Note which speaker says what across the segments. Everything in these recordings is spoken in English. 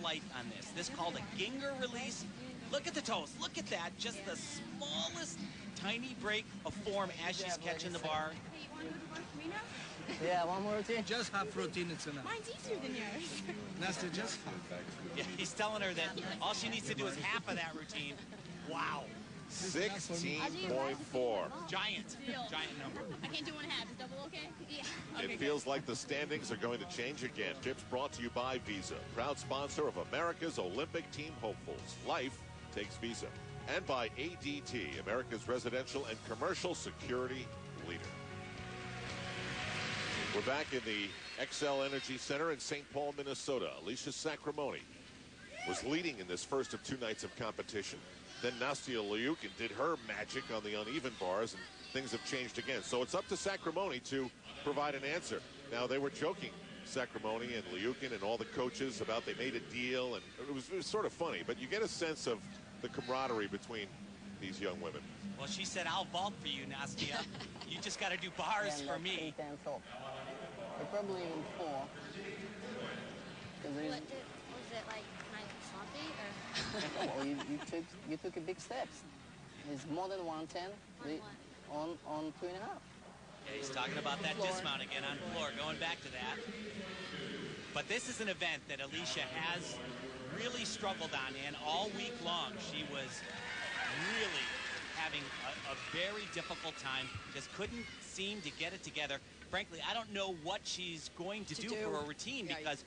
Speaker 1: flight on this. This called a Gienger release. Look at the toes. Look at that. Just the smallest tiny break of form as she's catching the bar.
Speaker 2: Hey, you want to do the one for me now?
Speaker 3: Yeah, one more routine.
Speaker 4: Just half routine, it's enough.
Speaker 2: Mine's easier than yours.
Speaker 4: Nastya, just half.
Speaker 1: Yeah, he's telling her that all she needs to do is half of that routine. Wow.
Speaker 5: 16.4.
Speaker 1: Giant number.
Speaker 2: I can't do 1.5. Is double okay? Yeah. Okay,
Speaker 5: It feels like the standings are going to change again. Chips brought to you by Visa, proud sponsor of America's Olympic team hopefuls. Life takes Visa. And by ADT, America's residential and commercial security leader. We're back in the XL Energy Center in St. Paul, Minnesota. Alicia Sacramone was leading in this first of 2 nights of competition. Then Nastya Liukin did her magic on the uneven bars, and things have changed again. So it's up to Sacramone to provide an answer. Now, they were joking, Sacramone and Liukin and all the coaches, about they made a deal, and it was sort of funny. But you get a sense of the camaraderie between these young women.
Speaker 1: Well, she said, I'll vault for you, Nastya. You just got to do bars for me.
Speaker 3: They're probably in 4.
Speaker 6: Was it like kind of sloppy or?
Speaker 3: Oh, you took a big steps. It's more than 110 on 2.5.
Speaker 1: Yeah, he's talking about that dismount again on floor, going back to that. But this is an event that Alicia has really struggled on, and all week long she was really having a very difficult time, just couldn't seem to get it together. Frankly, I don't know what she's going to do for a routine, because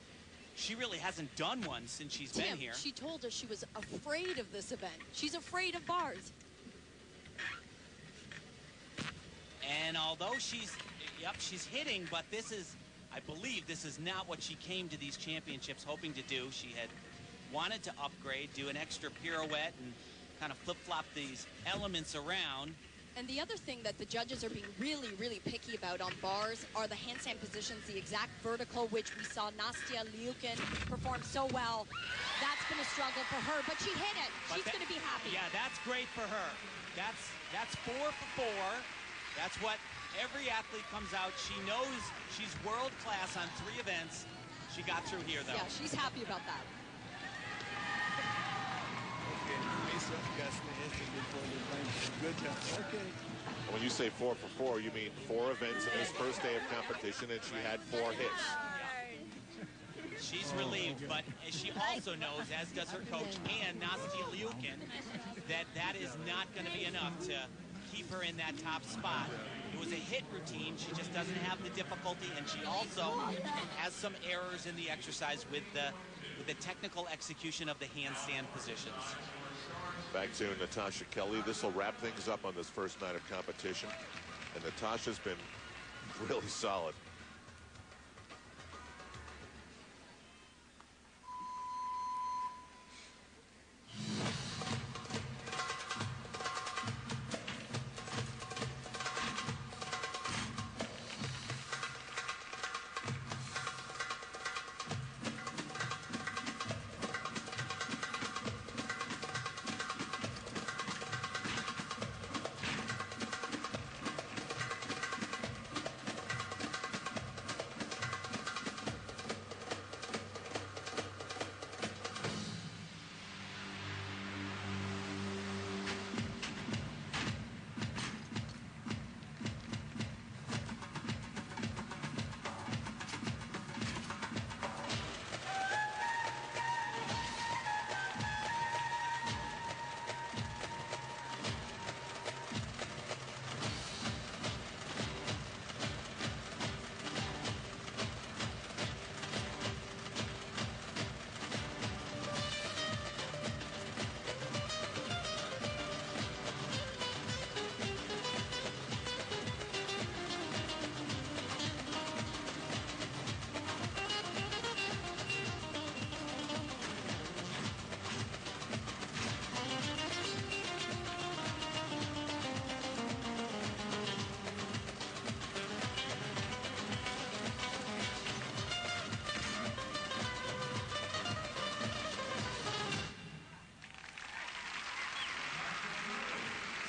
Speaker 1: she really hasn't done one since she's been here.
Speaker 7: She told us she was afraid of this event. She's afraid of bars.
Speaker 1: And although she's hitting, but this is, I believe this is not what she came to these championships hoping to do. She had wanted to upgrade, do an extra pirouette, and kind of flip-flop these elements around.
Speaker 7: And the other thing that the judges are being really, really picky about on bars are the handstand positions, the exact vertical, which we saw Nastya Liukin perform so well. That's been a struggle for her, but she hit it. She's going to be happy.
Speaker 1: Yeah, that's great for her. That's 4 for 4. That's what every athlete comes out. She knows she's world class on 3 events. She got through here, though.
Speaker 7: Yeah, she's happy about that.
Speaker 4: Good job. Okay.
Speaker 5: When you say 4 for 4, you mean 4 events in this first day of competition, and she had 4 hits.
Speaker 1: She's relieved, but she also knows, as does her coach and Nastya Liukin, that is not going to be enough to keep her in that top spot. It was a hit routine. She just doesn't have the difficulty, and she also has some errors in the exercise with the technical execution of the handstand positions.
Speaker 5: Back to Natasha Kelly. This will wrap things up on this first night of competition. And Natasha's been really solid.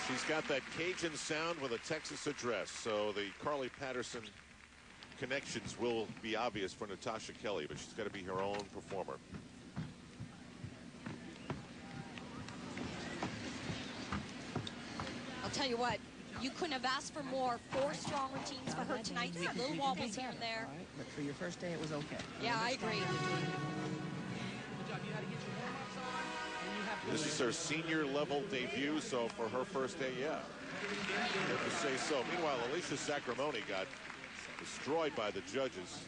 Speaker 5: She's got that Cajun sound with a Texas address, so the Carly Patterson connections will be obvious for Natasha Kelly, but she's got to be her own performer.
Speaker 7: tell you what, you couldn't have asked for more. 4 strong routines for her tonight. Little wobbles here and there.
Speaker 8: All right, but for your first day, it was okay.
Speaker 7: Yeah, I agree.
Speaker 5: This is her senior level debut, so for her first day, yeah. I have to say so. Meanwhile, Alicia Sacramone got destroyed by the judges.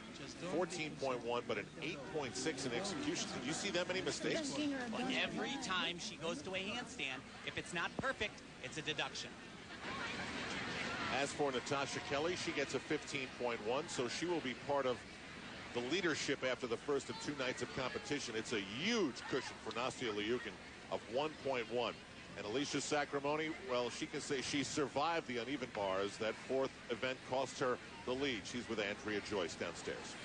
Speaker 5: 14.1, but an 8.6 in execution. Did you see that many mistakes?
Speaker 1: Well, every time she goes to a handstand, if it's not perfect, it's a deduction.
Speaker 5: As for Natasha Kelly, she gets a 15.1, so she will be part of the leadership after the first of 2 nights of competition. It's a huge cushion for Nastia Liukin of 1.1. And Alicia Sacramone, well, she can say she survived the uneven bars. That 4th event cost her the lead. She's with Andrea Joyce downstairs.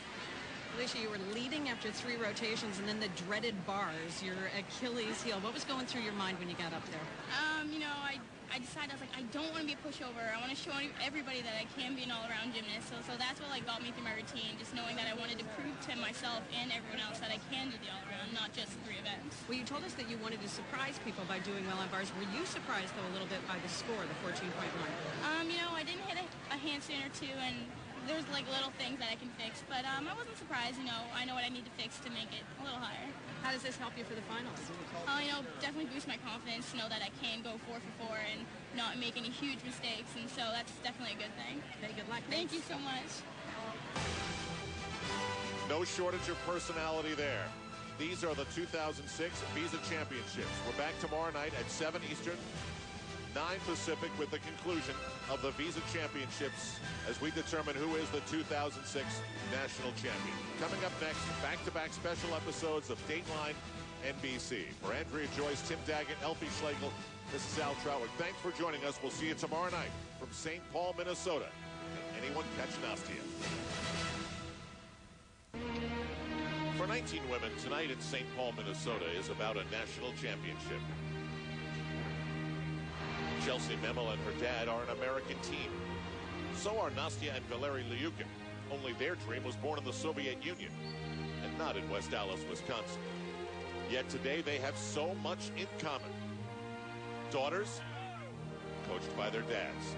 Speaker 9: Alicia, you were leading after 3 rotations, and then the dreaded bars, your Achilles heel. What was going through your mind when you got up there?
Speaker 2: You know, I decided, I was like, I don't want to be a pushover. I want to show everybody that I can be an all-around gymnast. So that's what got me through my routine, just knowing that I wanted to prove to myself and everyone else that I can do the all-around, not just 3 events.
Speaker 9: Well, you told us that you wanted to surprise people by doing well on bars. Were you surprised, though, a little bit by the score, the 14.1?
Speaker 2: You know, I didn't hit a handstand or 2, and there's little things that I can fix, but I wasn't surprised. You know, I know what I need to fix to make it a little higher.
Speaker 9: How does this help you for the finals?
Speaker 2: You know, definitely boost my confidence to know that I can go 4 for 4 and not make any huge mistakes, and so that's definitely a good thing.
Speaker 9: Okay, good luck.
Speaker 2: Thank you so much.
Speaker 5: No shortage of personality there. These are the 2006 Visa Championships. We're back tomorrow night at 7 Eastern, 9 Pacific with the conclusion of the Visa Championships as we determine who is the 2006 national champion. Coming up next, back-to-back special episodes of Dateline NBC. For Andrea Joyce, Tim Daggett, Elfie Schlegel, this is Al Trautwig. Thanks for joining us. We'll see you tomorrow night from St. Paul, Minnesota. Can anyone catch Nastia? For 19 women, tonight in St. Paul, Minnesota is about a national championship. Chelsea Memel and her dad are an American team. So are Nastia and Valeri Liukin. Only their dream was born in the Soviet Union and not in West Allis, Wisconsin. Yet today they have so much in common. Daughters, coached by their dads.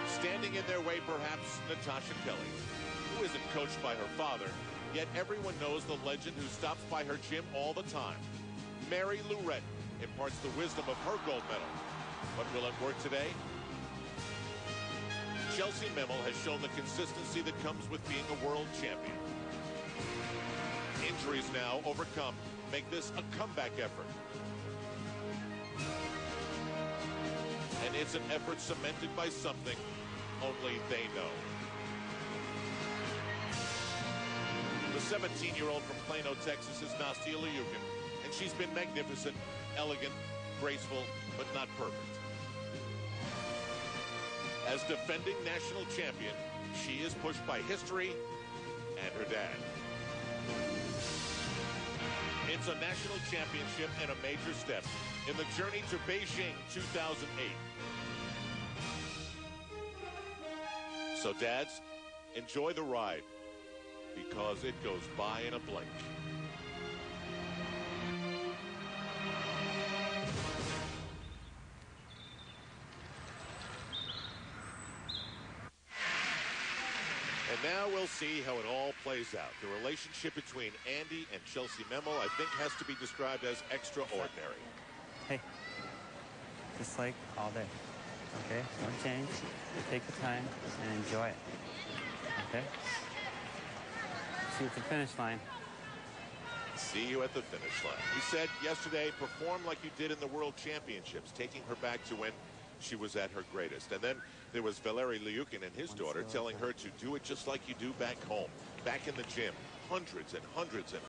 Speaker 5: Standing in their way, perhaps, Natasha Kelly, who isn't coached by her father, yet everyone knows the legend who stops by her gym all the time. Mary Lou Retton imparts the wisdom of her gold medal. But will it work today? Chelsea Memel has shown the consistency that comes with being a world champion. Injuries now overcome make this a comeback effort. And it's an effort cemented by something only they know. The 17-year-old from Plano, Texas is Nastia Liukin, and she's been magnificent, elegant, graceful, but not perfect. As defending national champion, she is pushed by history and her dad. It's a national championship and a major step in the journey to Beijing 2008. So dads, enjoy the ride because it goes by in a blink. And now we'll see how it all plays out. The relationship between Andy and Chelsea Memel, I think, has to be described as extraordinary.
Speaker 10: Hey, just like all day, okay? No change. Take your time and enjoy it, okay? See you at the finish line.
Speaker 5: See you at the finish line. He said yesterday, perform like you did in the World Championships, taking her back to when she was at her greatest. And then there was Valeri Liukin and his daughter telling her to do it just like you do back home, back in the gym. Hundreds and hundreds and